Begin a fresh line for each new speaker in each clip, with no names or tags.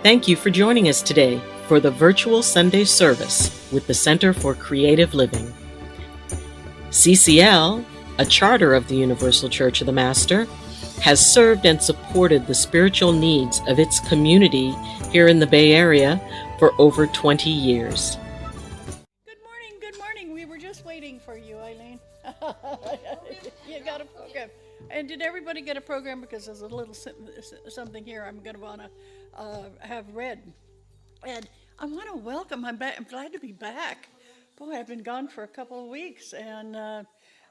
Thank you for joining us today for the virtual Sunday service with the Center for Creative Living. CCL, a charter of the Universal Church of the Master, has served and supported the spiritual needs of its community here in the Bay Area for over 20 years.
Good morning. We were just waiting for you, Eileen. You got a program. And did everybody get a program? Because there's a little something here I'm going to want to have read. And I want to welcome, I'm glad to be back. Boy, I've been gone for a couple of weeks, and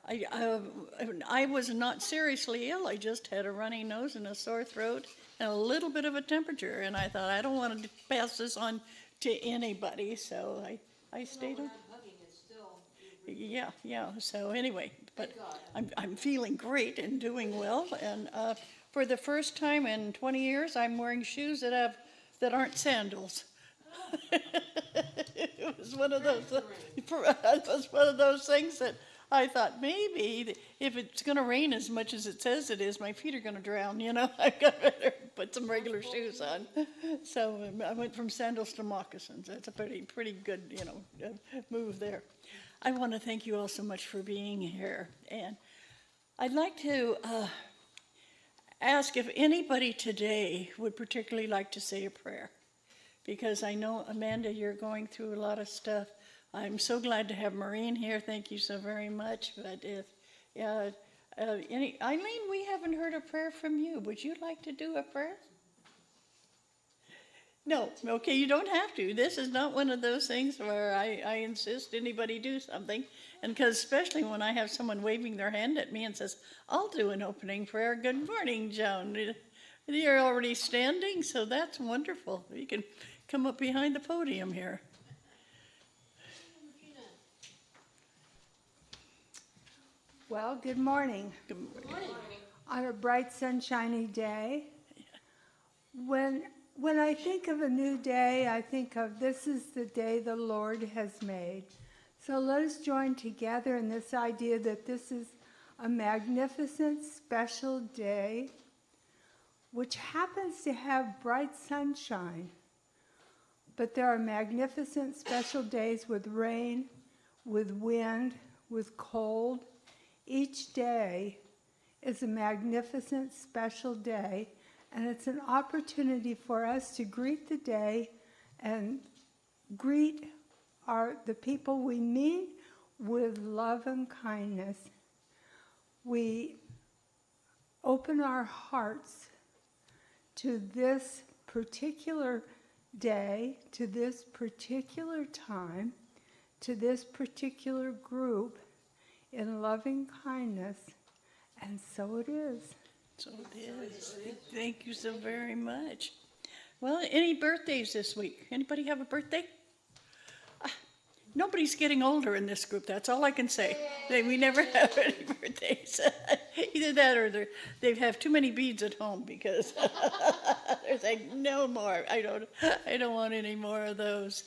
I was not seriously ill. I just had a runny nose and a sore throat and a little bit of a temperature, and I thought I don't want to pass this on to anybody, so I stayed on. Yeah. So anyway, but I'm feeling great and doing well, and for the first time in 20 years, I'm wearing shoes that aren't sandals. It was one of those things that I thought maybe if it's going to rain as much as it says it is, my feet are going to drown. I've got to put some regular shoes on. So I went from sandals to moccasins. That's a pretty good move there. I want to thank you all so much for being here, and I'd like to ask if anybody today would particularly like to say a prayer. Because I know, Amanda, you're going through a lot of stuff. I'm so glad to have Maureen here. Thank you so very much. But Eileen, we haven't heard a prayer from you. Would you like to do a prayer? No. Okay, you don't have to. This is not one of those things where I insist anybody do something. And because especially when I have someone waving their hand at me and says, I'll do an opening prayer. Good morning, Joan. You're already standing, so that's wonderful. You can come up behind the podium here.
Well, good morning.
Good morning.
On a bright, sunshiny day. When I think of a new day, I think of this is the day the Lord has made. So let us join together in this idea that this is a magnificent, special day, which happens to have bright sunshine. But there are magnificent special days with rain, with wind, with cold. Each day is a magnificent special day, and it's an opportunity for us to greet the day and greet the people we meet with love and kindness. We open our hearts to this particular day, to this particular time, to this particular group in loving kindness, and so it is.
So it is. Thank you so very much. Well, any birthdays this week? Anybody have a birthday? Nobody's getting older in this group. That's all I can say. We never have any birthdays. Either that or they have too many beads at home because they're saying no more. I don't want any more of those.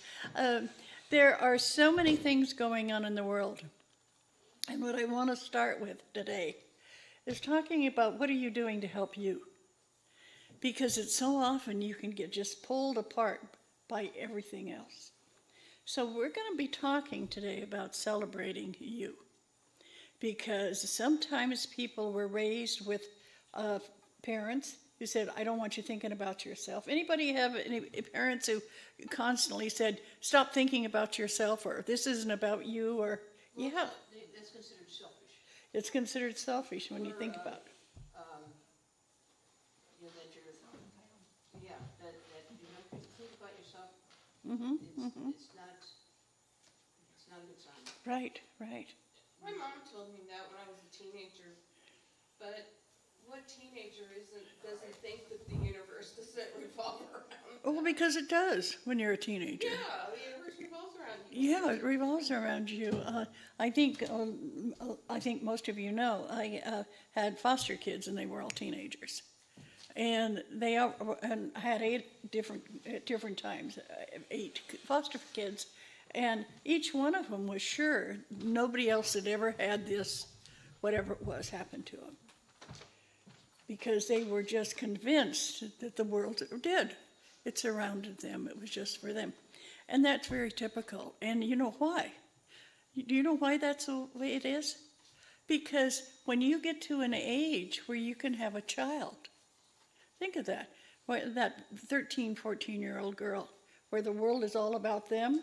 There are so many things going on in the world, and what I want to start with today is talking about what are you doing to help you, because it's so often you can get just pulled apart by everything else. So we're going to be talking today about celebrating you, because sometimes people were raised with parents who said, I don't want you thinking about yourself. Anybody have any parents who constantly said, stop thinking about yourself, or this isn't about you, or
well,
yeah.
That's considered selfish.
It's considered selfish when you think about it.
That you don't think about yourself. It's not a good sign.
Right.
My mom told me that when I was a teenager, but what teenager doesn't think that the universe doesn't revolve around?
Well, because it does when you're a teenager.
Yeah, the universe revolves around you.
Yeah, it revolves around you. I think most of you know I had foster kids, and they were all teenagers, and they had 8 different times, 8 foster kids, and each one of them was sure nobody else had ever had this, whatever it was, happen to them, because they were just convinced that the world did. It surrounded them. It was just for them. And that's very typical. And you know why? Do you know why that's the way it is? Because when you get to an age where you can have a child, think of that. That 13, 14-year-old girl, where the world is all about them,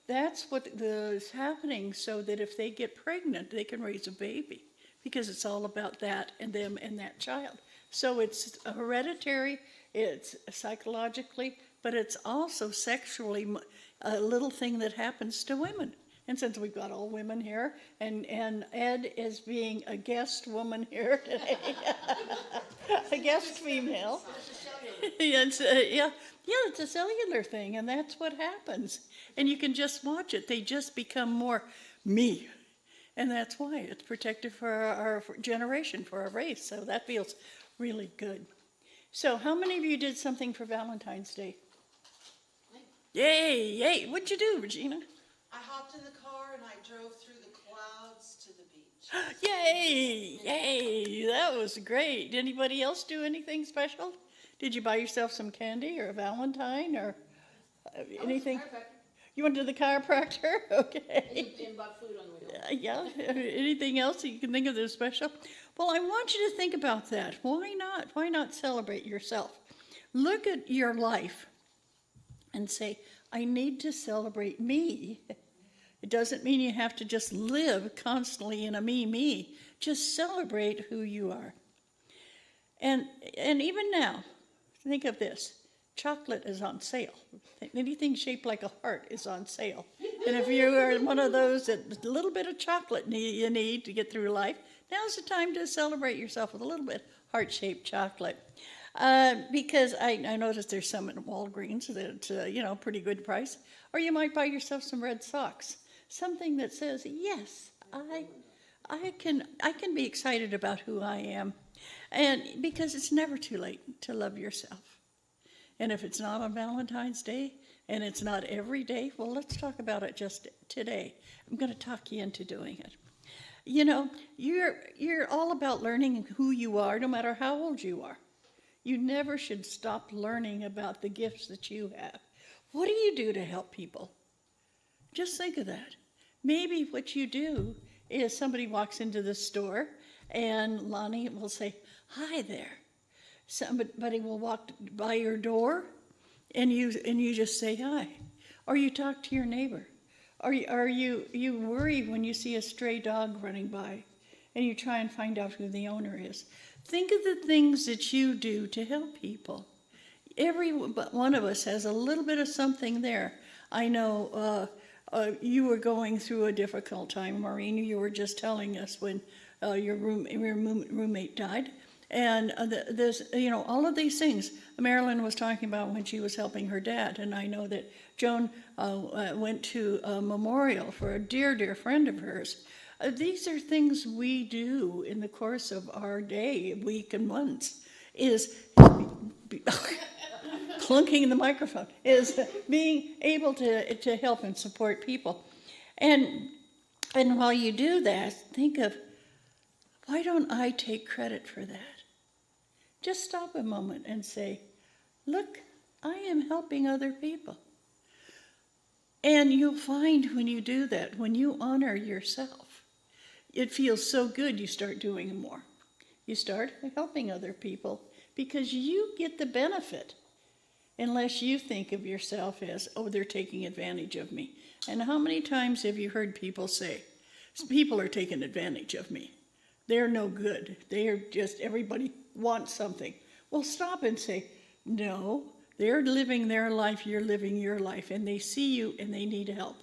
that's what is happening, so that if they get pregnant, they can raise a baby, because it's all about that and them and that child. So it's hereditary, it's psychologically, but it's also sexually a little thing that happens to women. And since we've got all women here, and Ed is being a guest woman here today, a guest female. It's, it's a cellular thing, and that's what happens. And you can just watch it. They just become more me. And that's why it's protective for our generation, for our race. So that feels really good. So how many of you did something for Valentine's Day? Yay, yay. What'd you do, Regina?
I hopped in the car and I drove through the clouds to the beach.
Yay, yay. That was great. Anybody else do anything special? Did you buy yourself some candy or a Valentine or anything? You went to the chiropractor? Okay.
And bought food on the way home.
Yeah. Anything else that you can think of that's special? Well, I want you to think about that. Why not? Why not celebrate yourself? Look at your life and say, I need to celebrate me. It doesn't mean you have to just live constantly in a me. Just celebrate who you are. And even now, think of this. Chocolate is on sale. Anything shaped like a heart is on sale. And if you are one of those that a little bit of chocolate you need to get through life, now's the time to celebrate yourself with a little bit heart-shaped chocolate. Because I noticed there's some at Walgreens that, pretty good price. Or you might buy yourself some red socks. Something that says, yes, I can be excited about who I am. And because it's never too late to love yourself. And if it's not on Valentine's Day, and it's not every day, well, let's talk about it just today. I'm going to talk you into doing it. You're all about learning who you are, no matter how old you are. You never should stop learning about the gifts that you have. What do you do to help people? Just think of that. Maybe what you do is somebody walks into the store and Lonnie will say, hi there. Somebody will walk by your door and you just say hi. Or you talk to your neighbor. Or you worry when you see a stray dog running by and you try and find out who the owner is. Think of the things that you do to help people. Every one of us has a little bit of something there. I know you were going through a difficult time, Maureen. You were just telling us when your roommate died. And there's, all of these things. Marilyn was talking about when she was helping her dad. And I know that Joan went to a memorial for a dear, dear friend of hers. These are things we do in the course of our day, week and months, is clunking in the microphone, is being able to help and support people. And while you do that, think of, why don't I take credit for that? Just stop a moment and say, look, I am helping other people. And you'll find when you do that, when you honor yourself, it feels so good you start doing more. You start helping other people because you get the benefit unless you think of yourself as, oh, they're taking advantage of me. And how many times have you heard people say, people are taking advantage of me. They're no good. They are just, everybody wants something. Well, stop and say, no, they're living their life, you're living your life, and they see you and they need help.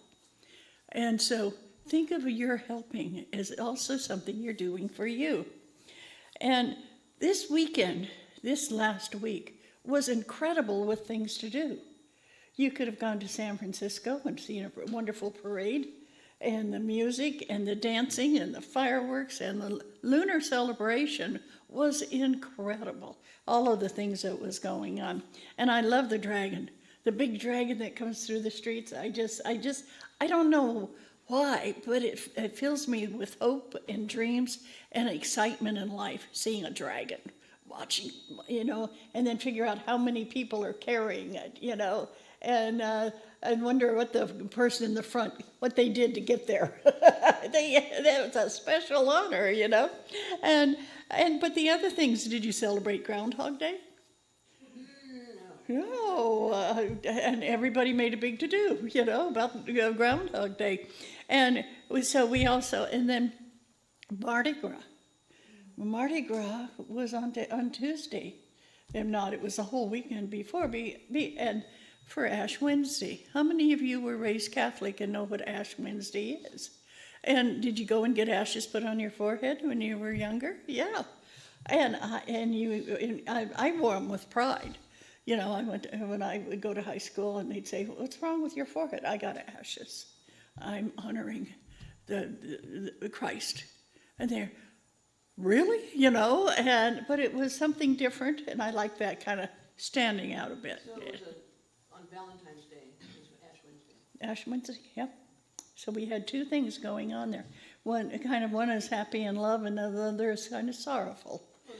And so think of your helping as also something you're doing for you. And this weekend, this last week, was incredible with things to do. You could have gone to San Francisco and seen a wonderful parade, and the music and the dancing and the fireworks and the lunar celebration was incredible. All of the things that was going on. And I love the dragon, the big dragon that comes through the streets. I don't know why, but it fills me with hope and dreams and excitement in life, seeing a dragon watching, and then figure out how many people are carrying it, and wonder what the person in the front, what they did to get there. That was a special honor, but the other things, did you celebrate Groundhog Day? No, and everybody made a big to-do, about Groundhog Day. And so we also, and then Mardi Gras. Mardi Gras was on Tuesday. If not, it was the whole weekend before. And for Ash Wednesday. How many of you were raised Catholic and know what Ash Wednesday is? And did you go and get ashes put on your forehead when you were younger? Yeah. And I wore them with pride. When I would go to high school and they'd say, "What's wrong with your forehead?" I got ashes. I'm honoring the Christ. And they're, really? But it was something different, and I like that kind of standing out a bit.
So it was on Valentine's Day, it was Ash Wednesday.
Ash Wednesday, yep. So we had two things going on there. One is happy and love, and the other is kind of sorrowful.
Well,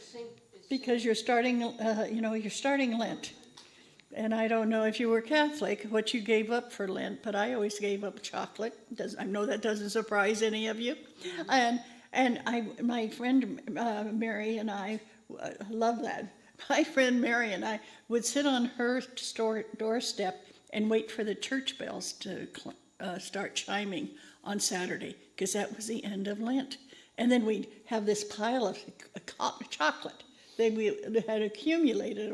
Because you're starting Lent. And I don't know if you were Catholic, what you gave up for Lent, but I always gave up chocolate. I know that doesn't surprise any of you. And my friend Mary and I love that. My friend Mary and I would sit on her doorstep and wait for the church bells to start chiming on Saturday, because that was the end of Lent. And then we'd have this pile of chocolate that we had accumulated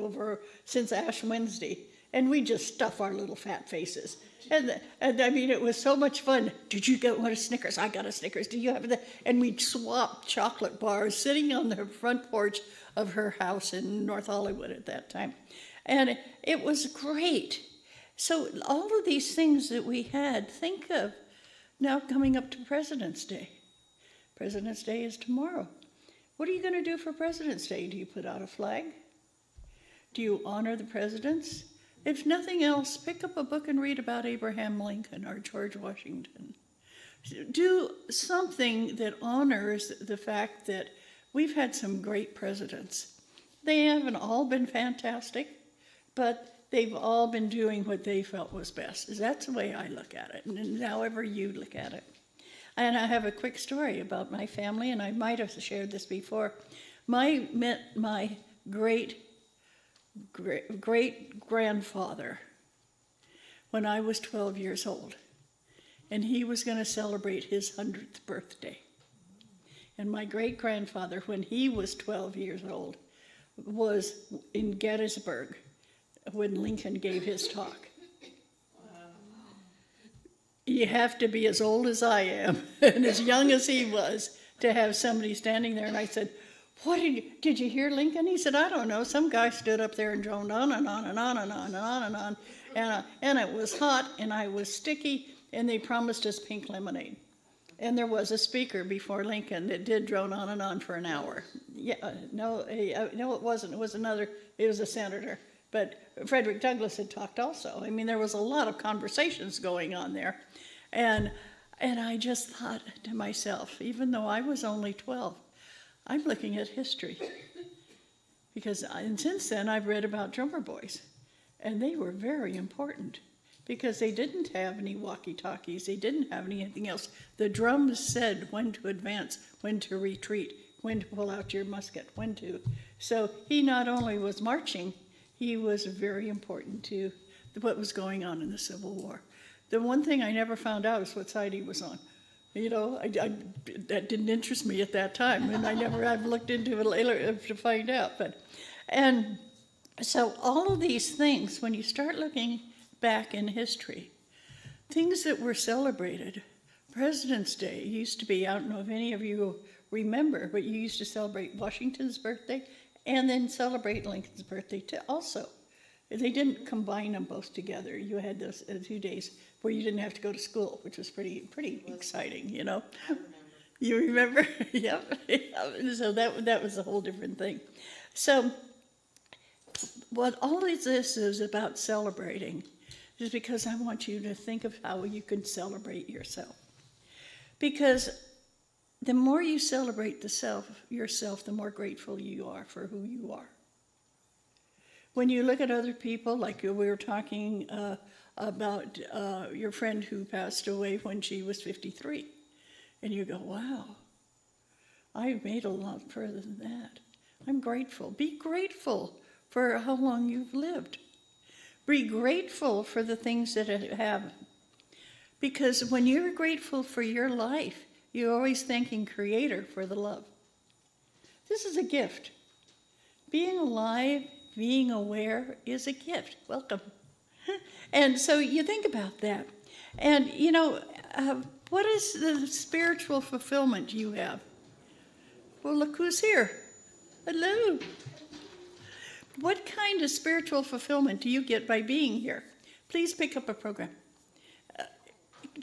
since Ash Wednesday, and we just stuff our little fat faces. And I mean, it was so much fun. Did you want a Snickers? I got a Snickers. Do you have that? And we'd swap chocolate bars sitting on the front porch of her house in North Hollywood at that time. And it was great. So all of these things that we had, think of now coming up to President's Day. President's Day is tomorrow. What are you going to do for President's Day? Do you put out a flag? Do you honor the presidents? If nothing else, pick up a book and read about Abraham Lincoln or George Washington. Do something that honors the fact that we've had some great presidents. They haven't all been fantastic, but they've all been doing what they felt was best. That's the way I look at it, and however you look at it. And I have a quick story about my family, and I might have shared this before. I met my great-grandfather when I was 12 years old, and he was going to celebrate his 100th birthday. And my great-grandfather, when he was 12 years old, was in Gettysburg when Lincoln gave his talk. You have to be as old as I am and as young as he was to have somebody standing there. And I said, did you hear Lincoln? He said, I don't know. Some guy stood up there and droned on and on and on and on and on and on. And it was hot and I was sticky, and they promised us pink lemonade. And there was a speaker before Lincoln that did drone on and on for an hour. No, it wasn't. It was a senator. But Frederick Douglass had talked also. I mean, there was a lot of conversations going on there. And I just thought to myself, even though I was only 12, I'm looking at history. And since then, I've read about drummer boys. And they were very important because they didn't have any walkie-talkies. They didn't have anything else. The drums said when to advance, when to retreat, when to pull out your musket, when to. So he not only was marching, he was very important to what was going on in the Civil War. The one thing I never found out is what side he was on. That didn't interest me at that time, and I've looked into it later to find out. And so all of these things, when you start looking back in history, things that were celebrated. President's Day used to be, I don't know if any of you remember, but you used to celebrate Washington's birthday and then celebrate Lincoln's birthday too also. They didn't combine them both together. You had those 2 days where you didn't have to go to school, which was pretty exciting, I remember. You remember? Yep. So that was a whole different thing. So what all of this is about celebrating is because I want you to think of how you can celebrate yourself. Because the more you celebrate yourself, the more grateful you are for who you are. When you look at other people, like we were talking about your friend who passed away when she was 53, and you go, wow, I've made a lot further than that. I'm grateful. Be grateful for how long you've lived. Be grateful for the things that have. Because when you're grateful for your life, you're always thanking Creator for the love. This is a gift. Being alive, being aware is a gift. Welcome. And so you think about that. And, what is the spiritual fulfillment you have? Well, look who's here. Hello. What kind of spiritual fulfillment do you get by being here? Please pick up a program.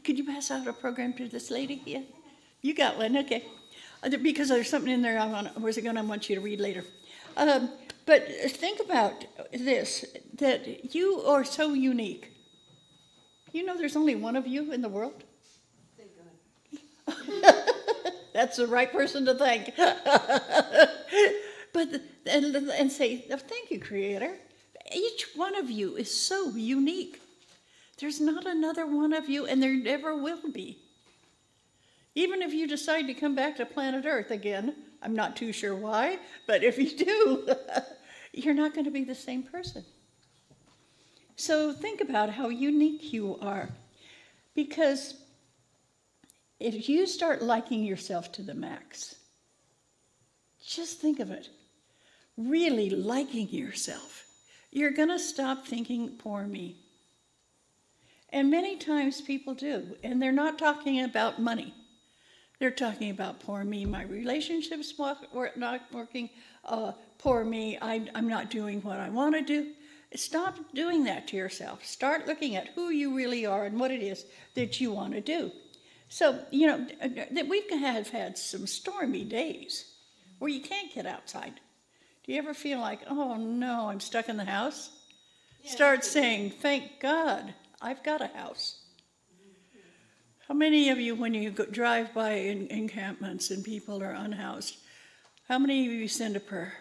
Could you pass out a program to this lady? Yeah. You got one, okay. Because there's something in there I want you to read later. But think about this, that you are so unique. You know there's only one of you in the world? Thank God. That's the right person to thank. And say, oh, thank you, Creator. Each one of you is so unique. There's not another one of you, and there never will be. Even if you decide to come back to planet Earth again, I'm not too sure why, but if you do, you're not going to be the same person. So think about how unique you are. Because if you start liking yourself to the max, just think of it. Really liking yourself, you're going to stop thinking, poor me. And many times people do, and they're not talking about money. They're talking about, poor me, my relationship's not working, poor me, I'm not doing what I want to do. Stop doing that to yourself. Start looking at who you really are and what it is that you want to do. So, that we have had some stormy days where you can't get outside. Do you ever feel like, oh no, I'm stuck in the house? Yeah, start saying, thank God, I've got a house. How many of you, when you drive by encampments and people are unhoused, how many of you send a prayer?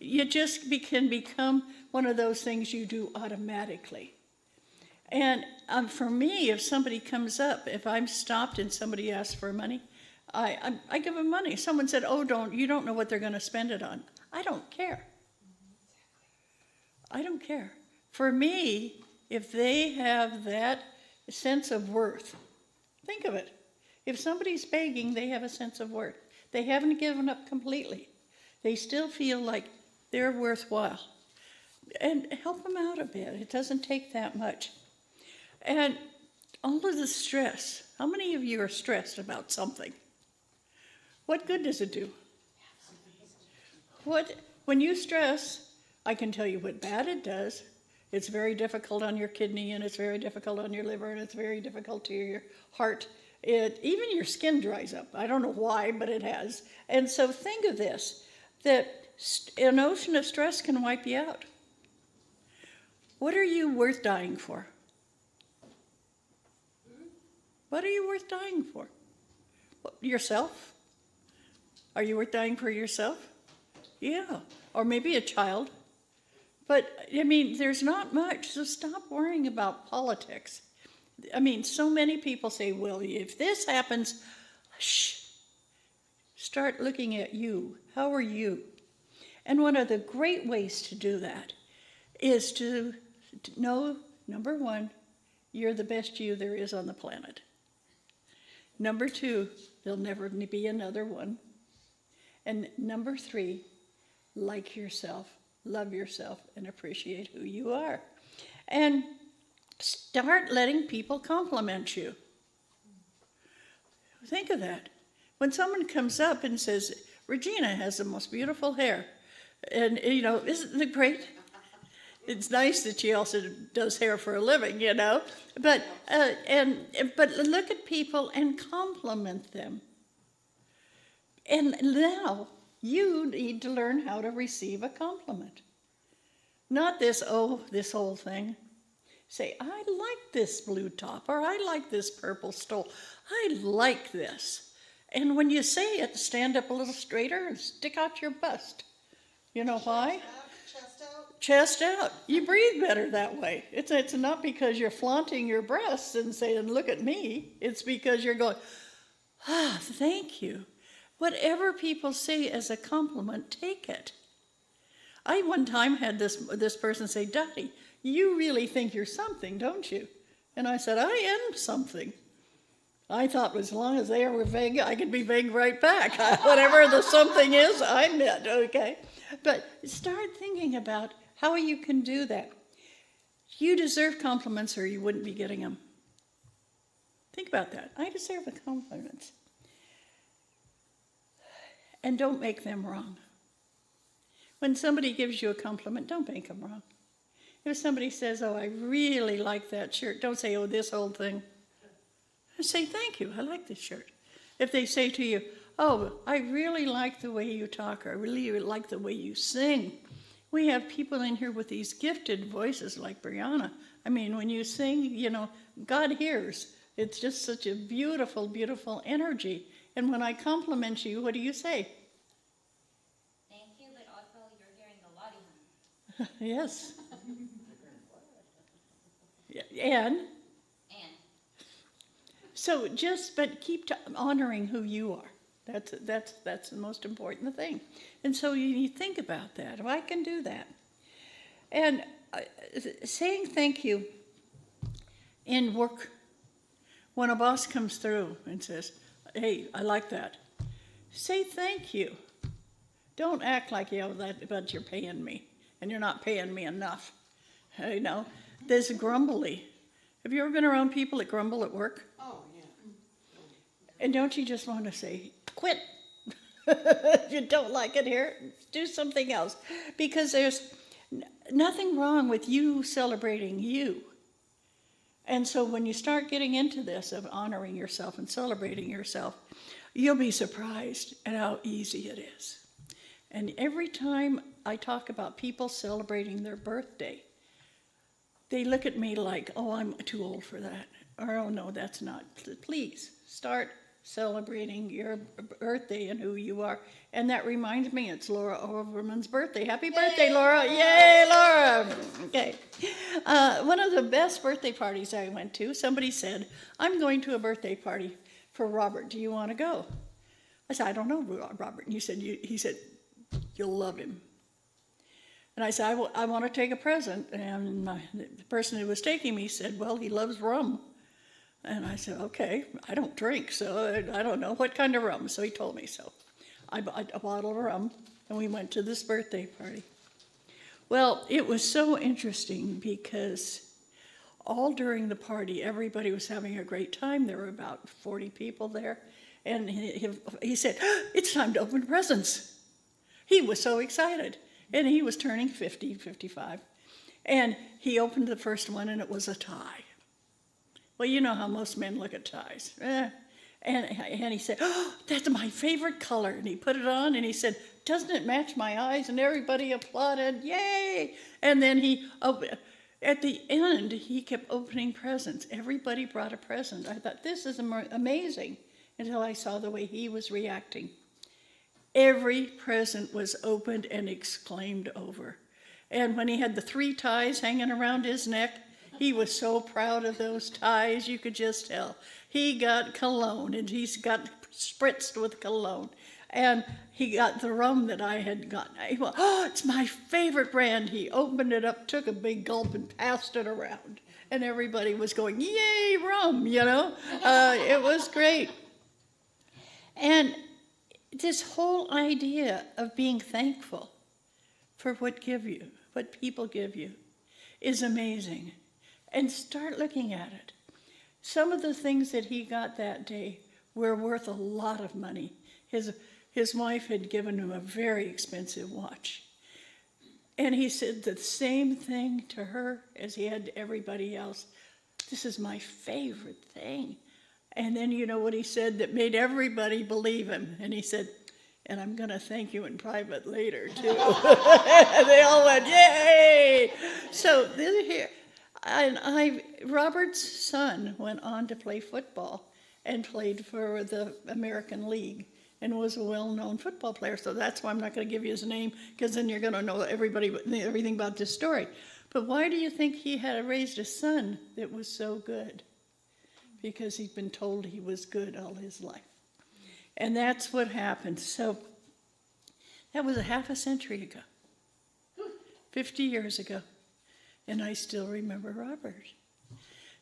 You just can become one of those things you do automatically. And for me, if somebody comes up, if I'm stopped and somebody asks for money, I give them money. Someone said, oh, you don't know what they're going to spend it on. I don't care. I don't care. For me, if they have that sense of worth, think of it. If somebody's begging, they have a sense of worth. They haven't given up completely. They still feel like they're worthwhile. And help them out a bit. It doesn't take that much. And all of the stress. How many of you are stressed about something? What good does it do? When you stress, I can tell you what bad it does. It's very difficult on your kidney, and it's very difficult on your liver, and it's very difficult to your heart. Even your skin dries up. I don't know why, but it has. And so think of this, that an ocean of stress can wipe you out. What are you worth dying for? What are you worth dying for? Yourself? Are you worth dying for yourself? Yeah. Or maybe a child. But, there's not much, so stop worrying about politics. So many people say, well, if this happens, shh. Start looking at you. How are you? And one of the great ways to do that is to know, number one, you're the best you there is on the planet. Number two, there'll never be another one. And number three, like yourself, love yourself, and appreciate who you are. And start letting people compliment you. Think of that. When someone comes up and says, Regina has the most beautiful hair, and, isn't it great? It's nice that she also does hair for a living, But look at people and compliment them. And now you need to learn how to receive a compliment. Not this whole thing. Say, I like this blue top, or I like this purple stole. I like this. And when you say it, stand up a little straighter and stick out your bust. You know why?
Chest out.
Chest out. You breathe better that way. It's not because you're flaunting your breasts and saying, look at me. It's because you're going, thank you. Whatever people say as a compliment, take it. I one time had this person say, Dottie, you really think you're something, don't you? And I said, I am something. I thought as long as they were vague, I could be vague right back. Whatever the something is, I meant, okay? But start thinking about how you can do that. You deserve compliments or you wouldn't be getting them. Think about that. I deserve the compliments. And don't make them wrong. When somebody gives you a compliment, don't make them wrong. If somebody says, oh, I really like that shirt, don't say, oh, this old thing. Say, thank you, I like this shirt. If they say to you, oh, I really like the way you talk, or I really like the way you sing. We have people in here with these gifted voices like Brianna. I mean, when you sing, you know, God hears. It's just such a beautiful, beautiful energy. And when I compliment you, what do you say?
Thank you, but also you're hearing the Lottie.
Yes. And so but keep honoring who you are. That's the most important thing. And so you think about that. If I can do that. And saying thank you in work, when a boss comes through and says, hey, I like that, say thank you. Don't act like, but you're paying me, and you're not paying me enough. You know, there's grumbly. Have you ever been around people that grumble at work?
Oh, yeah.
And don't you just want to say, quit? If you don't like it here, do something else. Because there's nothing wrong with you celebrating you. And so when you start getting into this of honoring yourself and celebrating yourself, you'll be surprised at how easy it is. And every time I talk about people celebrating their birthday, they look at me like, oh, I'm too old for that. Or, oh, no, that's not. Please, start celebrating your birthday and who you are. And that reminds me, it's Laura Overman's birthday. Happy birthday, Laura. Yay, Laura. Okay. One of the best birthday parties I went to, somebody said, I'm going to a birthday party for Robert. Do you want to go? I said, I don't know Robert. And he said, you'll love him. And I said, I want to take a present. And the person who was taking me said, well, he loves rum. And I said, okay, I don't drink, so I don't know what kind of rum. So he told me so. I bought a bottle of rum, and we went to this birthday party. Well, it was so interesting because all during the party, everybody was having a great time. There were about 40 people there. And he said, it's time to open presents. He was so excited. And he was turning 50, 55. And he opened the first one, and it was a tie. Well, you know how most men look at ties. And he said, oh, that's my favorite color. And he put it on, and he said, doesn't it match my eyes? And everybody applauded, yay! And then at the end, he kept opening presents. Everybody brought a present. I thought, this is amazing, until I saw the way he was reacting. Every present was opened and exclaimed over. And when he had the 3 ties hanging around his neck, he was so proud of those ties, you could just tell. He got cologne, and he's got spritzed with cologne. And he got the rum that I had gotten. He went, oh, it's my favorite brand. He opened it up, took a big gulp, and passed it around. And everybody was going, yay, rum, you know. It was great. And this whole idea of being thankful for what people give you, is amazing. And start looking at it. Some of the things that he got that day were worth a lot of money. His wife had given him a very expensive watch. And he said the same thing to her as he had to everybody else. This is my favorite thing. And then you know what he said that made everybody believe him. And he said, and I'm going to thank you in private later, too. And they all went, yay! So here, Robert's son went on to play football. and played for the American League and was a well-known football player. So that's why I'm not going to give you his name, because then you're going to know everything about this story. But why do you think he had raised a son that was so good? Because he'd been told he was good all his life. And that's what happened. So that was a half a century ago, 50 years ago. And I still remember Robert.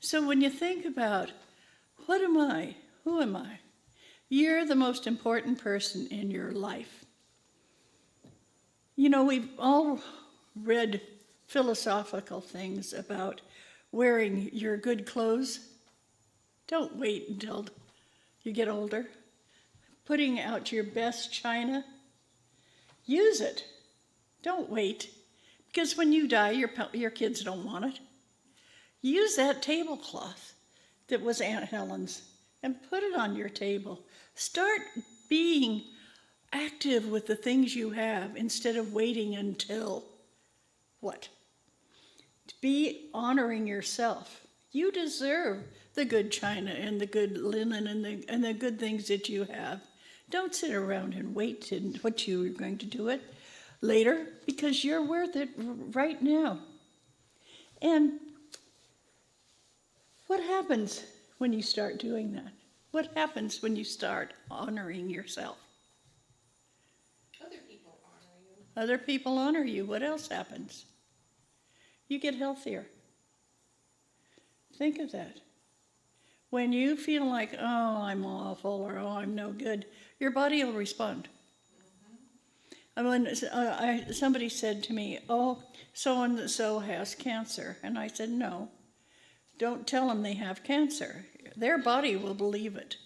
So when you think about, what am I? Who am I? You're the most important person in your life. You know, we've all read philosophical things about wearing your good clothes. Don't wait until you get older. Putting out your best china. Use it. Don't wait. Because when you die, your kids don't want it. Use that tablecloth that was Aunt Helen's and put it on your table. Start being active with the things you have instead of waiting until what? To be honoring yourself. You deserve the good china and the good linen and the good things that you have. Don't sit around and wait and what you're going to do it later, because you're worth it right now. And what happens when you start doing that? What happens when you start honoring yourself?
Other people honor you.
Other people honor you. What else happens? You get healthier. Think of that. When you feel like, oh, I'm awful, or oh, I'm no good, your body will respond. And when somebody said to me, oh, so-and-so has cancer, and I said, no, don't tell them they have cancer. Their body will believe it.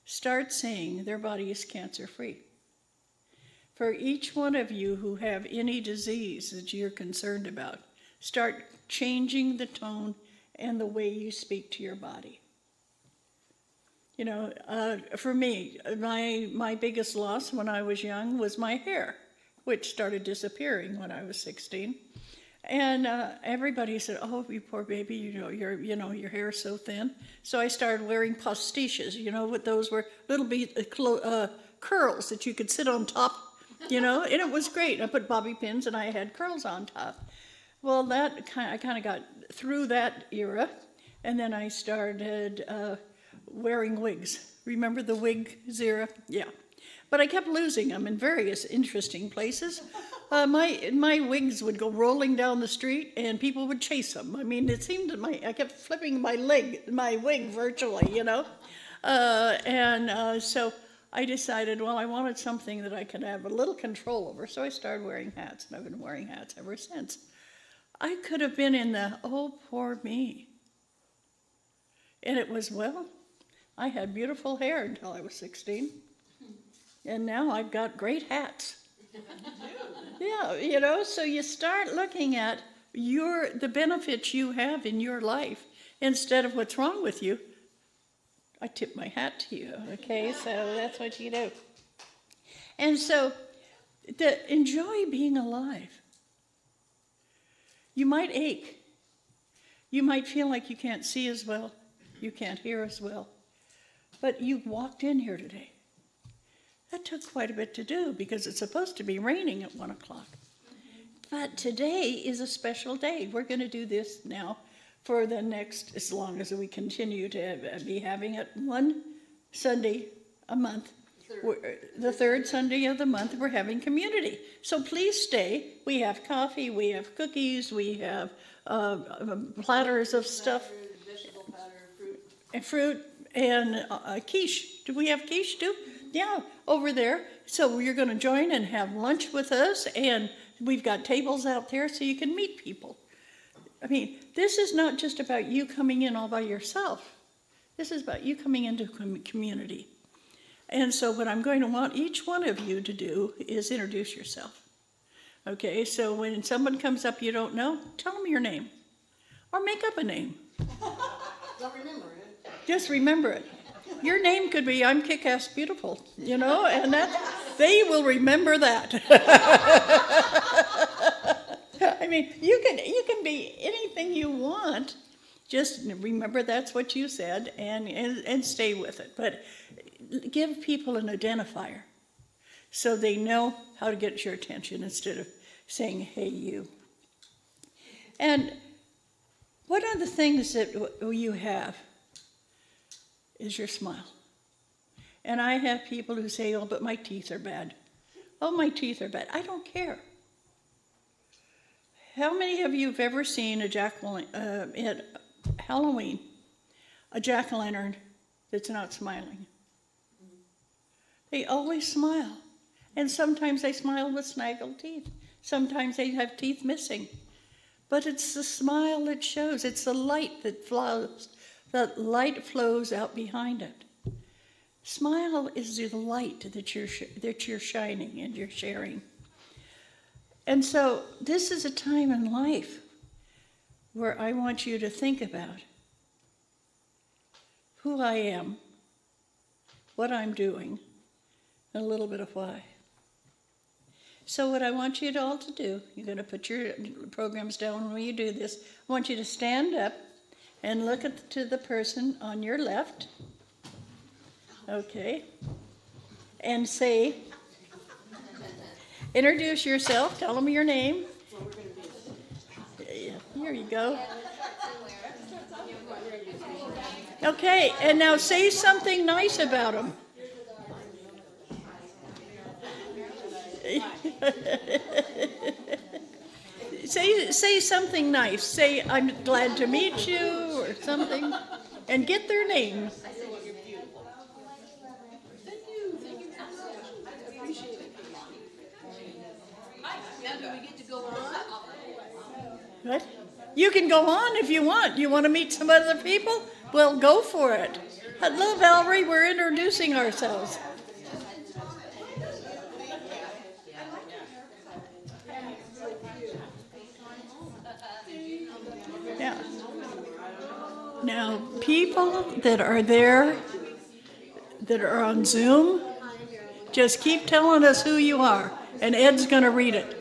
Start saying their body is cancer-free. For each one of you who have any disease that you're concerned about, start changing the tone and the way you speak to your body. You know, for me, my biggest loss when I was young was my hair, which started disappearing when I was 16. And everybody said, "Oh, you poor baby, your hair is so thin." So I started wearing pastiches. You know what those were? Little curls that you could sit on top. You know, and it was great. I put bobby pins and I had curls on top. Well, I kind of got through that era, and then I started wearing wigs. Remember the wig era? Yeah. But I kept losing them in various interesting places. My wigs would go rolling down the street, and people would chase them. I mean, it seemed that I kept flipping my wig virtually, you know. So I decided, well, I wanted something that I could have a little control over, so I started wearing hats, and I've been wearing hats ever since. I could have been in the, oh, poor me. And it was, well, I had beautiful hair until I was 16. And now I've got great hats. Yeah, you know, so you start looking at the benefits you have in your life instead of what's wrong with you. I tip my hat to you, okay? So that's what you do. And so enjoy being alive. You might ache. You might feel like you can't see as well. You can't hear as well. But you walked in here today. That took quite a bit to do because it's supposed to be raining at 1 o'clock. But today is a special day. We're going to do this now for the next, as long as we continue to be having it, one Sunday a month. The third Sunday of the month, we're having community. So please stay. We have coffee, we have cookies, we have platters of stuff.
Vegetable platter, fruit.
Fruit and quiche. Do we have quiche too? Yeah, over there. So you're going to join and have lunch with us, and we've got tables out there so you can meet people. I mean, this is not just about you coming in all by yourself. This is about you coming into community. And so what I'm going to want each one of you to do is introduce yourself. Okay, so when someone comes up you don't know, tell them your name. Or make up a name.
Don't remember it.
Just remember it. Your name could be, I'm Kick-Ass Beautiful, you know, and they will remember that. I mean, you can be anything you want Just remember that's what you said and stay with it. But give people an identifier so they know how to get your attention instead of saying, hey, you. And one of the things that you have is your smile. And I have people who say, oh, but my teeth are bad. Oh, my teeth are bad. I don't care. How many of you have ever seen at Halloween, a jack-o'-lantern that's not smiling? They always smile. And sometimes they smile with snaggled teeth. Sometimes they have teeth missing. But it's the smile that shows. It's the light that flows. The light flows out behind it. Smile is the light that you're shining and you're sharing. And so this is a time in life where I want you to think about who I am, what I'm doing, and a little bit of why. So what I want you all to do, you're going to put your programs down when you do this. I want you to stand up and look to the person on your left. Okay. And say, introduce yourself, tell them your name. Here you go. Okay, and now say something nice about them. Say something nice. Say, I'm glad to meet you, or something. And get their name. What? You can go on if you want. You want to meet some other people? Well, go for it. Hello, Valerie. We're introducing ourselves. Now, people that are there, that are on Zoom, just keep telling us who you are, and Ed's going to read it.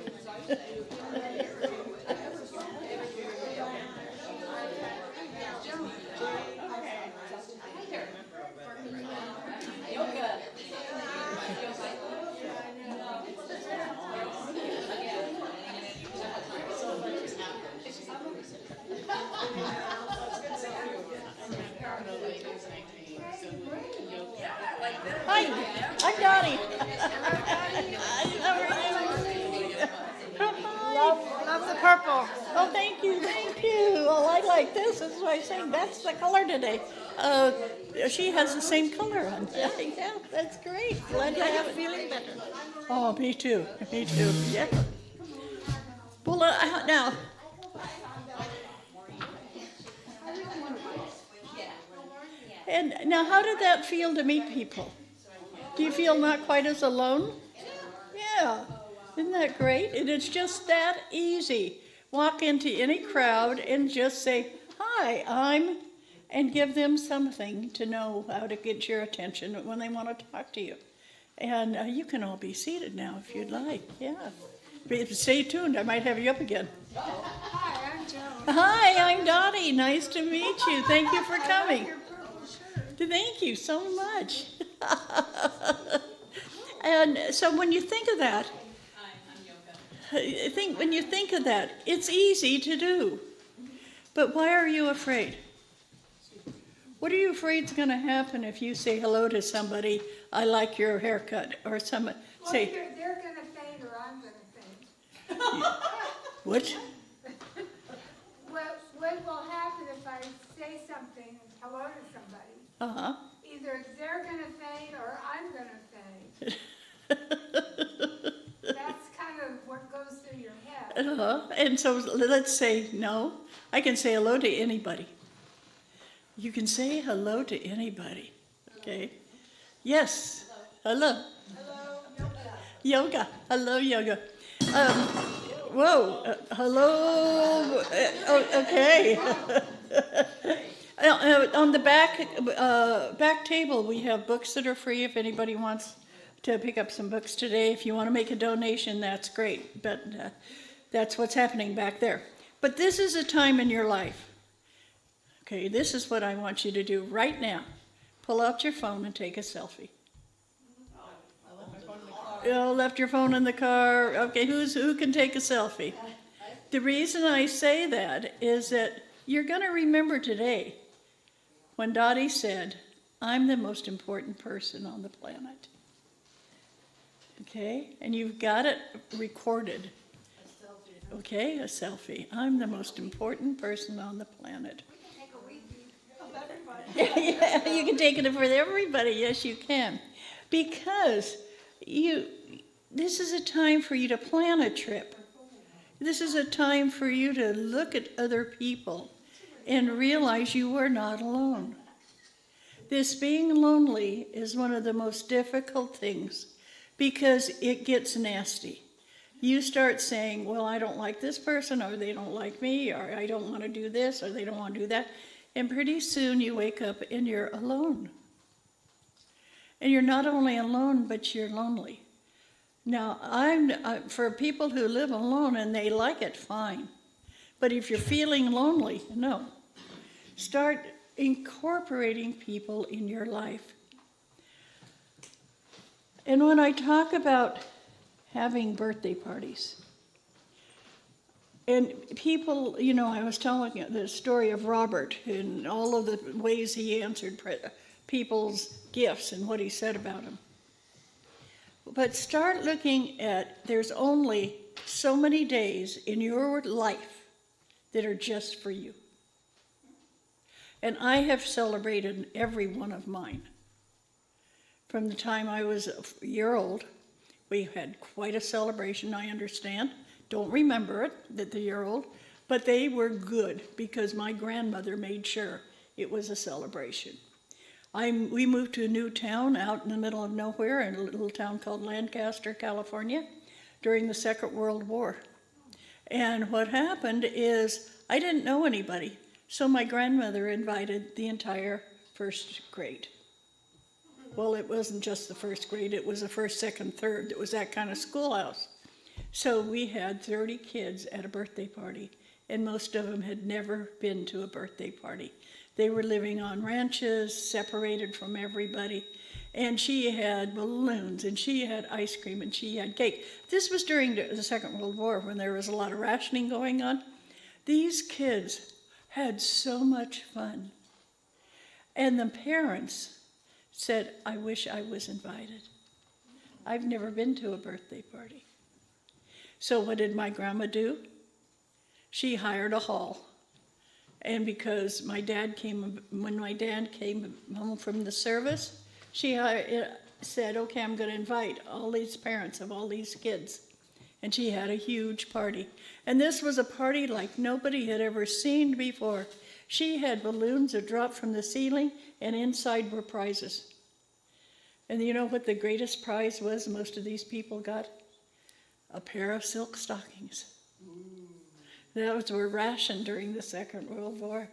Hi, I'm Dottie.
Love the purple.
Oh, thank you, thank you. Well, I like this. This is why I saying that's the color today. She has the same color on. Yeah, that's great. Glad to have it.
Feeling better.
Oh, me too. Me too. Yeah. Well, now. And now, how did that feel to meet people? Do you feel not quite as alone? Yeah. Isn't that great? And it's just that easy. Walk into any crowd and just say, hi, and give them something to know how to get your attention when they want to talk to you. And you can all be seated now if you'd like. Yeah. But stay tuned. I might have you up again.
Hi, I'm Joan.
Hi, I'm Dottie. Nice to meet you. Thank you for coming. Thank you so much. And so when you think of that, when you think of that, it's easy to do. But why are you afraid? What are you afraid is going to happen if you say hello to somebody, I like your haircut, or someone say...
They're going to faint or I'm going to faint.
What?
What will happen if I say something, hello to somebody?
Uh-huh.
Either they're going to faint or I'm going to faint. That's kind of what goes through your head.
Uh-huh. And so let's say, no, I can say hello to anybody. You can say hello to anybody, okay? Yes, hello.
Hello, yoga.
Yoga, hello, yoga. Hello, okay. On the back table, we have books that are free if anybody wants to pick up some books today. If you want to make a donation, that's great, but that's what's happening back there. But this is a time in your life Okay, this is what I want you to do right now. Pull out your phone and take a selfie. Oh, left your phone in the car. Okay, who can take a selfie? The reason I say that is that you're going to remember today when Dottie said, I'm the most important person on the planet. Okay, and you've got it recorded. Okay, a selfie. I'm the most important person on the planet. Yeah, you can take it for everybody. Yes, you can. Because this is a time for you to plan a trip. This is a time for you to look at other people and realize you are not alone. This being lonely is one of the most difficult things because it gets nasty. You start saying, well, I don't like this person, or they don't like me, or I don't want to do this, or they don't want to do that. And pretty soon you wake up and you're alone. And you're not only alone, but you're lonely. Now, for people who live alone and they like it, fine. But if you're feeling lonely, no. Start incorporating people in your life. And when I talk about having birthday parties, and people, I was telling you the story of Robert and all of the ways he answered people's gifts and what he said about them. But start looking at, there's only so many days in your life that are just for you. And I have celebrated every one of mine. From the time I was a year old, we had quite a celebration, I understand. Don't remember it, that the year old, but they were good because my grandmother made sure it was a celebration. We moved to a new town out in the middle of nowhere in a little town called Lancaster, California, during the Second World War. And what happened is I didn't know anybody, so my grandmother invited the entire first grade. Well, it wasn't just the first grade, it was the first, second, third. It was that kind of schoolhouse. So we had 30 kids at a birthday party, and most of them had never been to a birthday party. They were living on ranches, separated from everybody, and she had balloons, and she had ice cream, and she had cake. This was during the Second World War when there was a lot of rationing going on. These kids had so much fun. And the parents said, I wish I was invited. I've never been to a birthday party. So what did my grandma do? She hired a hall. And because when my dad came home from the service, she said, okay, I'm going to invite all these parents of all these kids. And she had a huge party. And this was a party like nobody had ever seen before. She had balloons that dropped from the ceiling, and inside were prizes. And you know what the greatest prize was most of these people got? A pair of silk stockings. Those were rationed during the Second World War.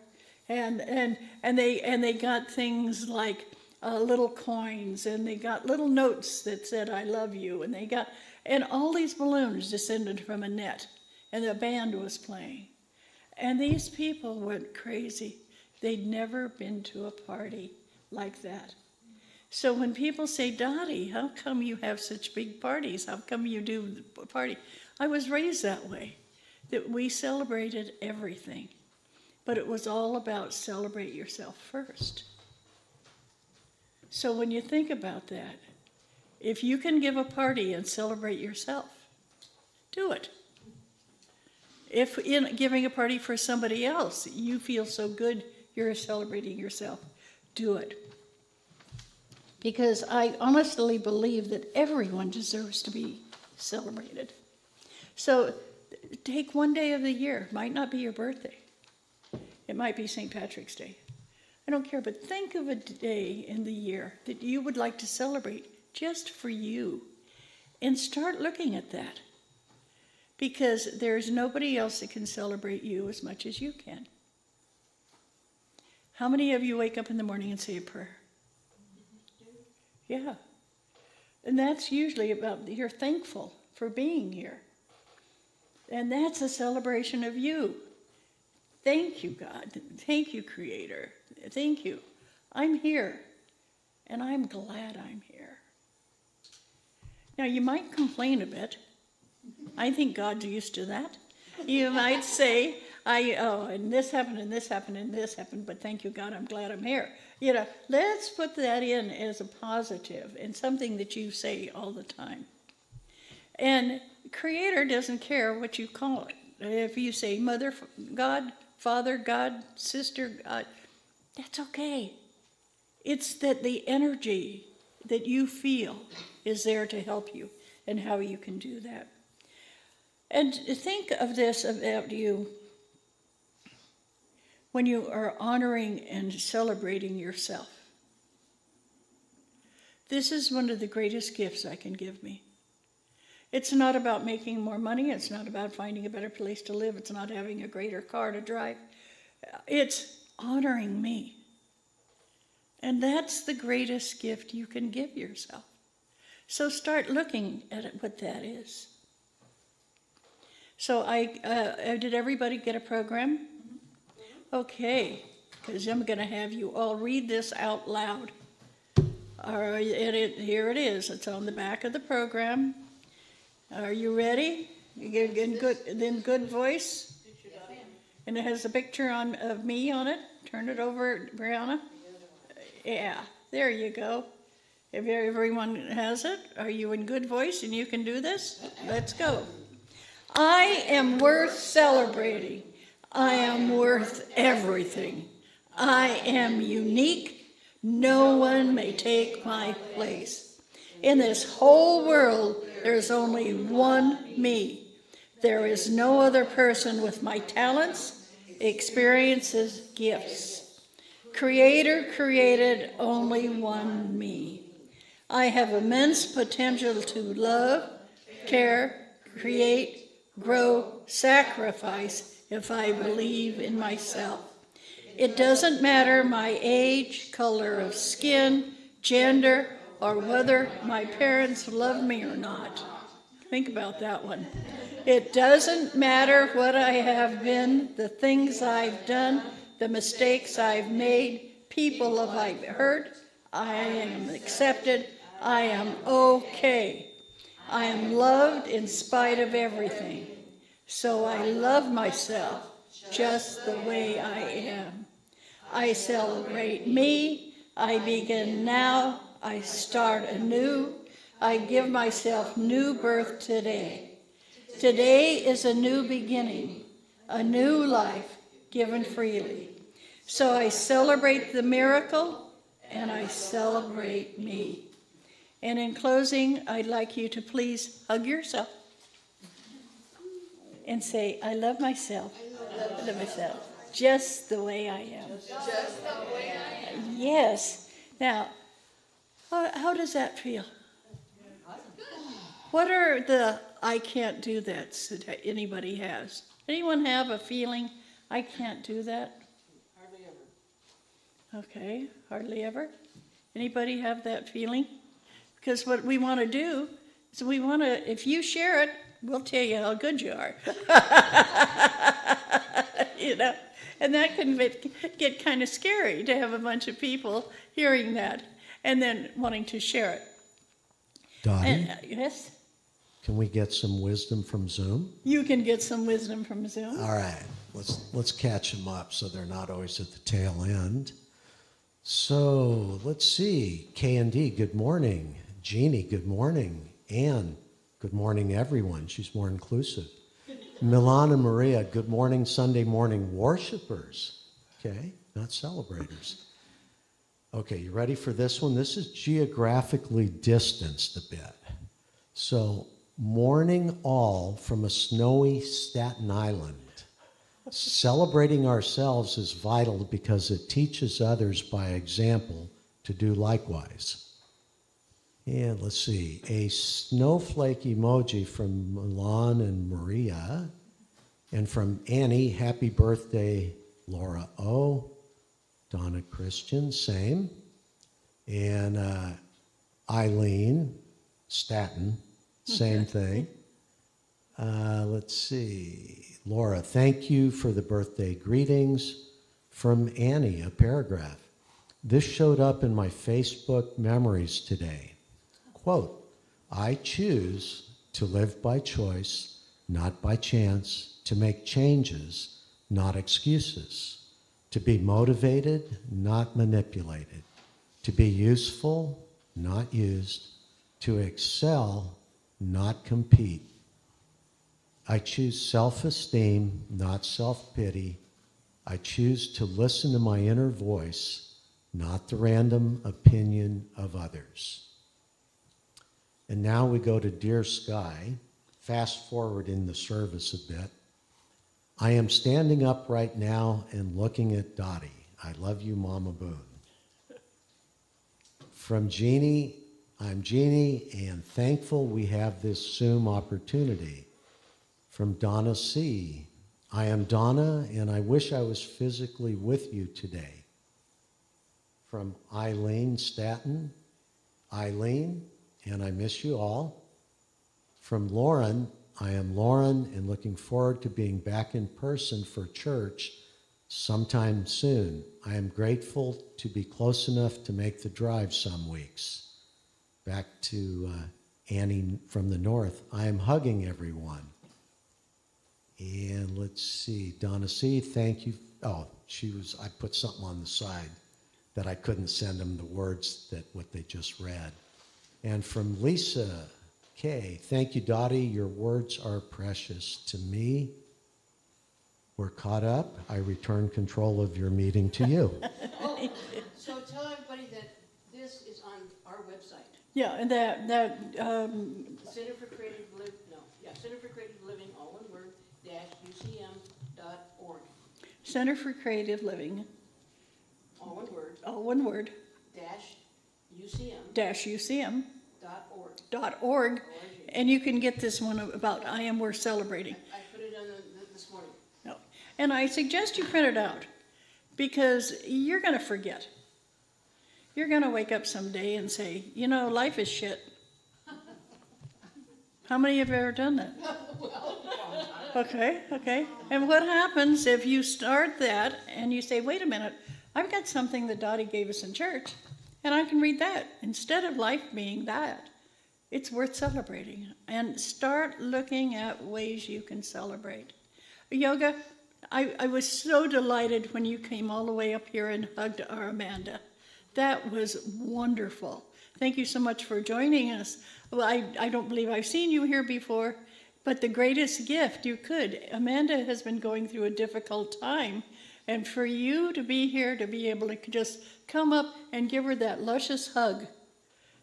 And they got things like little coins, and they got little notes that said, I love you, and all these balloons descended from a net, and the band was playing. And these people went crazy. They'd never been to a party like that. So when people say, Dottie, how come you have such big parties? How come you do the party? I was raised that way, that we celebrated everything. But it was all about celebrate yourself first. So when you think about that, if you can give a party and celebrate yourself, do it. If in giving a party for somebody else, you feel so good you're celebrating yourself, do it. Because I honestly believe that everyone deserves to be celebrated. So take one day of the year. It might not be your birthday. It might be St. Patrick's Day. I don't care, but think of a day in the year that you would like to celebrate just for you. And start looking at that. Because there's nobody else that can celebrate you as much as you can. How many of you wake up in the morning and say a prayer? Yeah. And that's usually about you're thankful for being here. And that's a celebration of you. Thank you, God. Thank you, Creator. Thank you. I'm here, and I'm glad I'm here. Now, you might complain a bit. I think God's used to that. You might say, and this happened, and this happened, and this happened, but thank you, God, I'm glad I'm here. Let's put that in as a positive and something that you say all the time. And Creator doesn't care what you call it. If you say Mother God, Father God, Sister God, that's okay. It's that the energy that you feel is there to help you and how you can do that. And think of this about you when you are honoring and celebrating yourself. This is one of the greatest gifts I can give me. It's not about making more money. It's not about finding a better place to live. It's not having a greater car to drive. It's honoring me. And that's the greatest gift you can give yourself. So start looking at what that is. So did everybody get a program? Okay, because I'm going to have you all read this out loud. All right, here it is. It's on the back of the program. Are you ready? You get in good voice? And it has a picture of me on it. Turn it over, Brianna. Yeah, there you go. If everyone has it, are you in good voice and you can do this? Let's go. I am worth celebrating. I am worth everything. I am unique. No one may take my place. In this whole world, there's only one me. There is no other person with my talents, experiences, gifts. Creator created only one me. I have immense potential to love, care, create, grow, sacrifice if I believe in myself. It doesn't matter my age, color of skin, gender, or whether my parents love me or not. Think about that one. It doesn't matter what I have been, the things I've done, the mistakes I've made, people I've hurt. I am accepted. I am okay. I am loved in spite of everything. So I love myself just the way I am. I celebrate me. I begin now. I start anew. I give myself new birth today. Today is a new beginning, a new life given freely. So I celebrate the miracle and I celebrate me. And in closing, I'd like you to please hug yourself and say, I love myself. I love myself just the way I am. Just the way I am. Yes. Now, how does that feel? What are the I can't do that anybody has? Anyone have a feeling I can't do that?
Hardly ever.
Okay, hardly ever. Anybody have that feeling? Because what we want to do is if you share it, we'll tell you how good you are. And that can get kind of scary to have a bunch of people hearing that and then wanting to share it.
Dottie,
Yes?
can we get some wisdom from Zoom?
You can get some wisdom from Zoom.
All right, let's catch them up so they're not always at the tail end. So let's see. K&D, good morning. Jeannie, good morning. Anne, good morning, everyone. She's more inclusive. Milan and Maria, good morning, Sunday morning worshipers. Okay, not celebrators. Okay, you ready for this one? This is geographically distanced a bit. So, morning all from a snowy Staten Island. Celebrating ourselves is vital because it teaches others by example to do likewise. And let's see, a snowflake emoji from Milan and Maria. And from Annie, happy birthday, Laura O. Donna Christian, same. And Eileen, Staten, same thing. Let's see. Laura, thank you for the birthday greetings. From Annie, a paragraph. This showed up in my Facebook memories today. Quote, I choose to live by choice, not by chance, to make changes, not excuses, to be motivated, not manipulated, to be useful, not used, to excel, not compete. I choose self-esteem, not self-pity. I choose to listen to my inner voice, not the random opinion of others. And now we go to Dear Sky. Fast forward in the service a bit. I am standing up right now and looking at Dottie. I love you, Mama Boon. From Jeannie, I'm Jeannie, and thankful we have this Zoom opportunity. From Donna C. I am Donna, and I wish I was physically with you today. From Eileen Staton. Eileen, and I miss you all. From Lauren, I am Lauren, and looking forward to being back in person for church sometime soon. I am grateful to be close enough to make the drive some weeks. Back to Annie from the north. I am hugging everyone. And let's see, Donna C., thank you. Oh, I put something on the side that I couldn't send them the words that what they just read. And from Lisa K., thank you, Dottie. Your words are precious to me. We're caught up. I return control of your meeting to you.
Oh, so tell everybody that this is on our website.
Yeah, and
Center for Creative Living, Center for Creative Living, all one word, -ucm.org.
Center for Creative Living,
All one word,
all one word,
-ucm.org.
-ucm.org, and you can get this one about I Am Worth Celebrating.
I put it on this morning.
No. And I suggest you print it out, because you're going to forget. You're going to wake up someday and say, you know, life is shit. How many of you have ever done that? Okay. And what happens if you start that and you say, wait a minute, I've got something that Dottie gave us in church, and I can read that. Instead of life being that, it's worth celebrating. And start looking at ways you can celebrate. Yoga, I was so delighted when you came all the way up here and hugged our Amanda. That was wonderful. Thank you so much for joining us. Well, I don't believe I've seen you here before, but the greatest gift you could. Amanda has been going through a difficult time, and for you to be here, to be able to just come up and give her that luscious hug,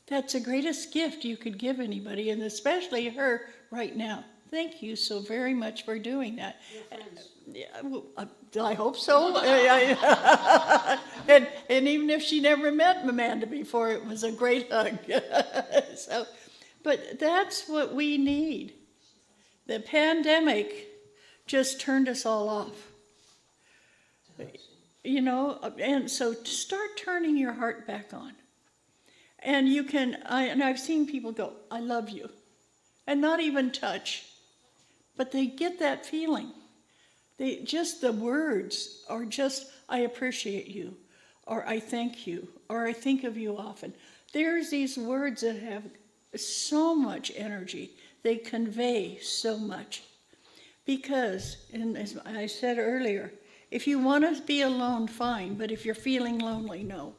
that's the greatest gift you could give anybody, and especially her right now. Thank you so very much for doing that. Yeah, well, I hope so. and even if she never met Amanda before, it was a great hug. But that's what we need. The pandemic just turned us all off. You know, and so start turning your heart back on. And you can, and I've seen people go, I love you, and not even touch, but they get that feeling. Just the words are just, I appreciate you, or I thank you, or I think of you often. There's these words that have so much energy. They convey so much. Because, and as I said earlier, if you want to be alone, fine, but if you're feeling lonely, no.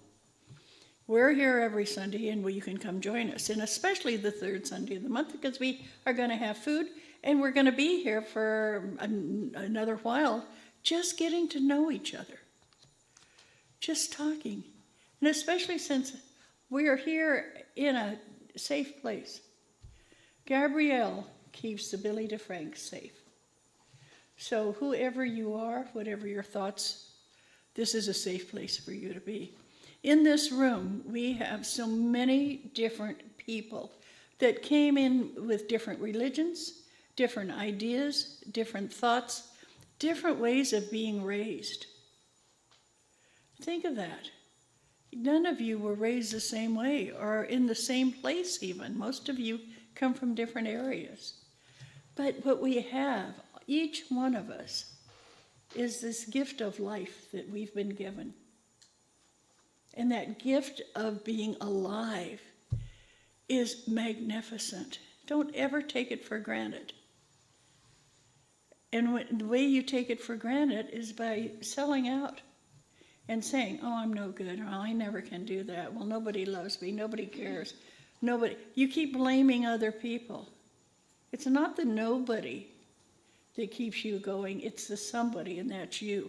We're here every Sunday, and you can come join us, and especially the third Sunday of the month, because we are going to have food, and we're going to be here for another while, just getting to know each other, just talking, and especially since we are here in a safe place. Gabrielle keeps the Billy DeFrank safe. So whoever you are, whatever your thoughts, this is a safe place for you to be. In this room, we have so many different people that came in with different religions, different ideas, different thoughts, different ways of being raised. Think of that. None of you were raised the same way or in the same place even. Most of you come from different areas. But what we have, each one of us, is this gift of life that we've been given. And that gift of being alive is magnificent. Don't ever take it for granted. And the way you take it for granted is by selling out and saying, oh, I'm no good. Well, I never can do that. Well, nobody loves me. Nobody cares. Nobody. You keep blaming other people. It's not the nobody that keeps you going. It's the somebody, and that's you.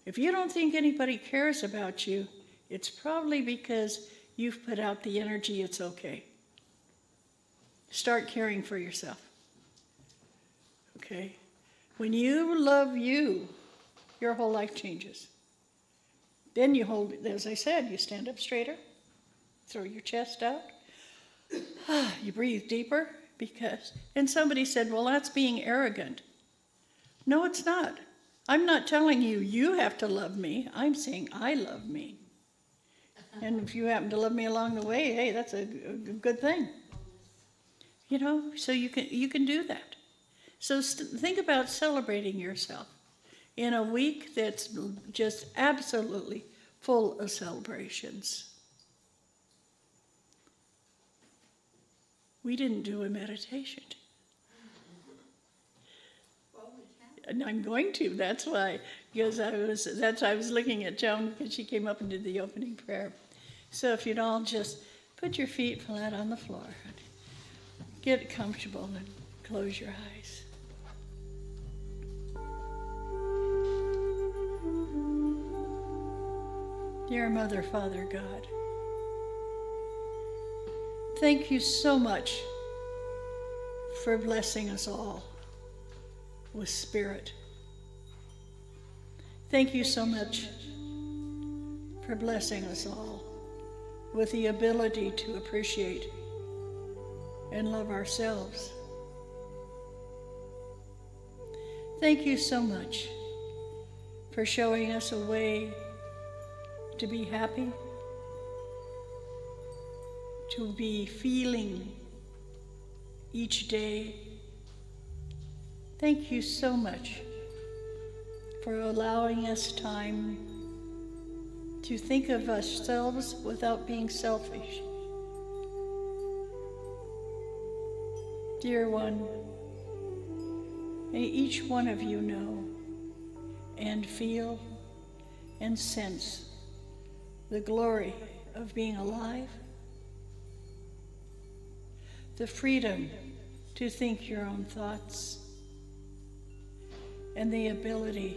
If you don't think anybody cares about you, it's probably because you've put out the energy, it's okay. Start caring for yourself. Okay? When you love you, your whole life changes. Then you hold, as I said, you stand up straighter, throw your chest out, you breathe deeper, and somebody said, well, that's being arrogant. No, it's not. I'm not telling you, you have to love me. I'm saying I love me. And if you happen to love me along the way, hey, that's a good thing. You know, so you can do that. So think about celebrating yourself in a week that's just absolutely full of celebrations. We didn't do a meditation. And I'm going to, that's why, because I was looking at Joan because she came up and did the opening prayer. So if you'd all just put your feet flat on the floor, get comfortable and close your eyes. Dear Mother, Father, God, thank you so much for blessing us all with spirit. Thank you so much for blessing us all with the ability to appreciate and love ourselves. Thank you so much for showing us a way to be happy, to be feeling each day. Thank you so much for allowing us time to think of ourselves without being selfish. Dear one, may each one of you know and feel and sense the glory of being alive, the freedom to think your own thoughts, and the ability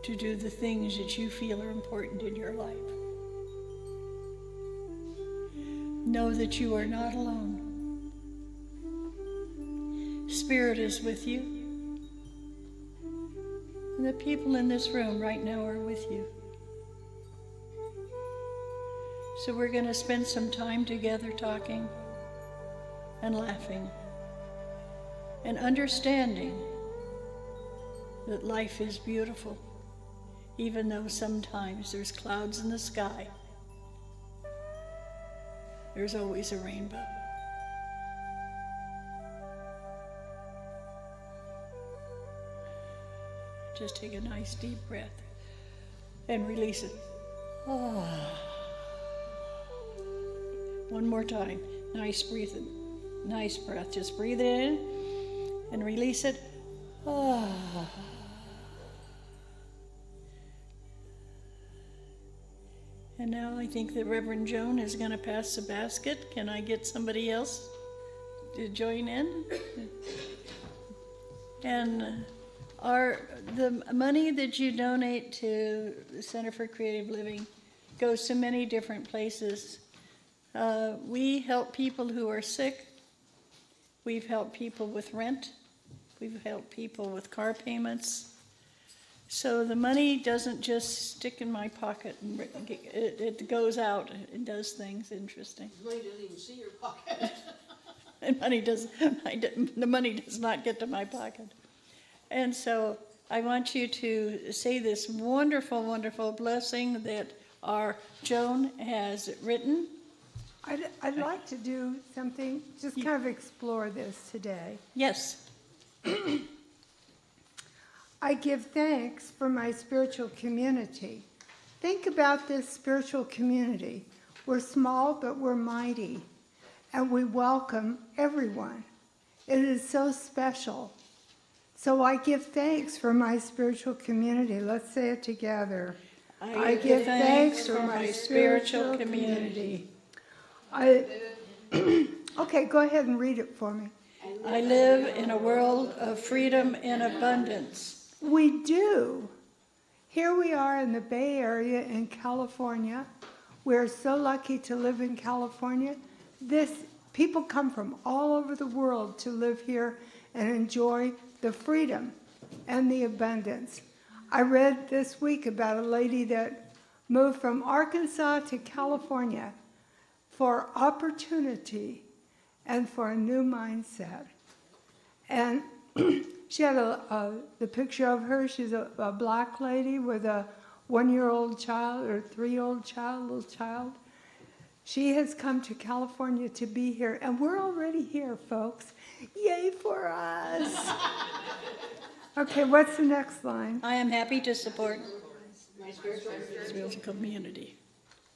to do the things that you feel are important in your life. Know that you are not alone. Spirit is with you. And the people in this room right now are with you. So we're going to spend some time together talking and laughing and understanding that life is beautiful, even though sometimes there's clouds in the sky. There's always a rainbow. Just take a nice deep breath and release it. One more time. Nice breathing. Nice breath. Just breathe it in and release it. And now I think that Reverend Joan is going to pass the basket. Can I get somebody else to join in? And the money that you donate to the Center for Creative Living goes to many different places. We help people who are sick. We've helped people with rent. We've helped people with car payments. So the money doesn't just stick in my pocket, and it goes out and does things interesting.
The money doesn't even see your pocket.
And the money does not get to my pocket. And so I want you to say this wonderful, wonderful blessing that our Joan has written.
I'd like to do something, just kind of explore this today.
Yes.
I give thanks for my spiritual community. Think about this spiritual community. We're small, but we're mighty, and we welcome everyone. It is so special. So I give thanks for my spiritual community. Let's say it together. I give thanks for my spiritual community. Okay, go ahead and read it for me.
I live in a world of freedom and abundance.
We do. Here we are in the Bay Area in California. We're so lucky to live in California. People come from all over the world to live here and enjoy the freedom and the abundance. I read this week about a lady that moved from Arkansas to California for opportunity and for a new mindset. And she had the picture of her. She's a black lady with a 1-year-old child or 3-year-old child, little child. She has come to California to be here, and we're already here, folks. Yay for us. Okay, what's the next line?
I am happy to support my spiritual community.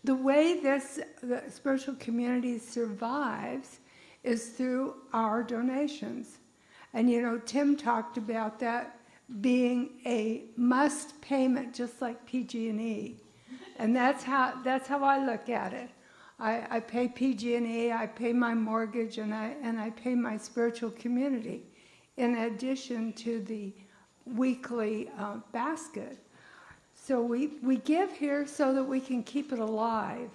The way the spiritual community survives is through our donations. And you know, Tim talked about that being a must payment, just like PG&E. And that's how I look at it. I pay PG&E, I pay my mortgage, and I pay my spiritual community, in addition to the weekly basket. So we give here so that we can keep it alive.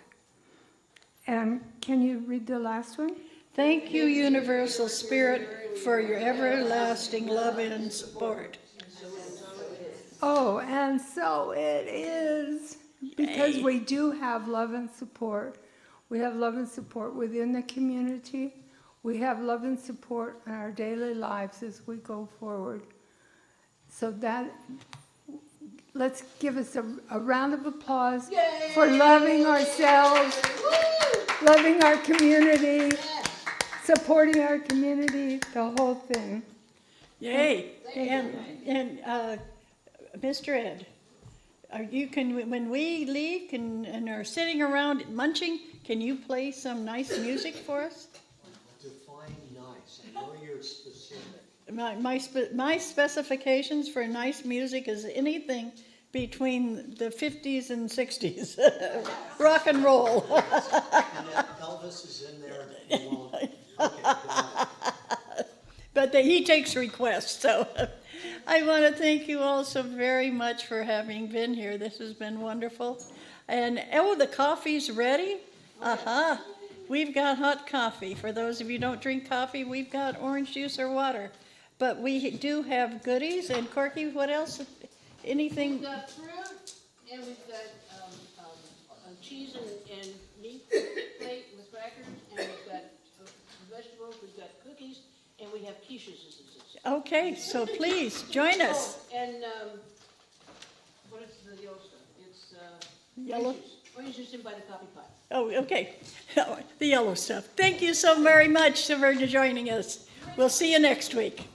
And can you read the last one?
Thank you, Universal Spirit, for your everlasting love and support.
Oh, and so it is. Because we do have love and support. We have love and support within the community. We have love and support in our daily lives as we go forward. So let's give us a round of applause for loving ourselves, loving our community, supporting our community, the whole thing.
Yay! And Mr. Ed, when we leave and are sitting around munching, can you play some nice music for us?
Define nice. I know you're specific.
My specifications for nice music is anything between the 50s and 60s. Rock and roll.
And if Elvis is in there, you won't. Okay, got it.
But he takes requests, so I want to thank you all so very much for having been here. This has been wonderful. And the coffee's ready. Aha. We've got hot coffee. For those of you who don't drink coffee, we've got orange juice or water. But we do have goodies. And Corky, what else? Anything?
We've got fruit, and we've got cheese and meat plate with crackers, and we've got vegetables, we've got cookies, and we have quiches.
Okay, so please join us.
Oh, and what is the yellow stuff? It's
Yellow?
orange juice in by the coffee pot.
Oh, okay. The yellow stuff. Thank you so very much for joining us. We'll see you next week.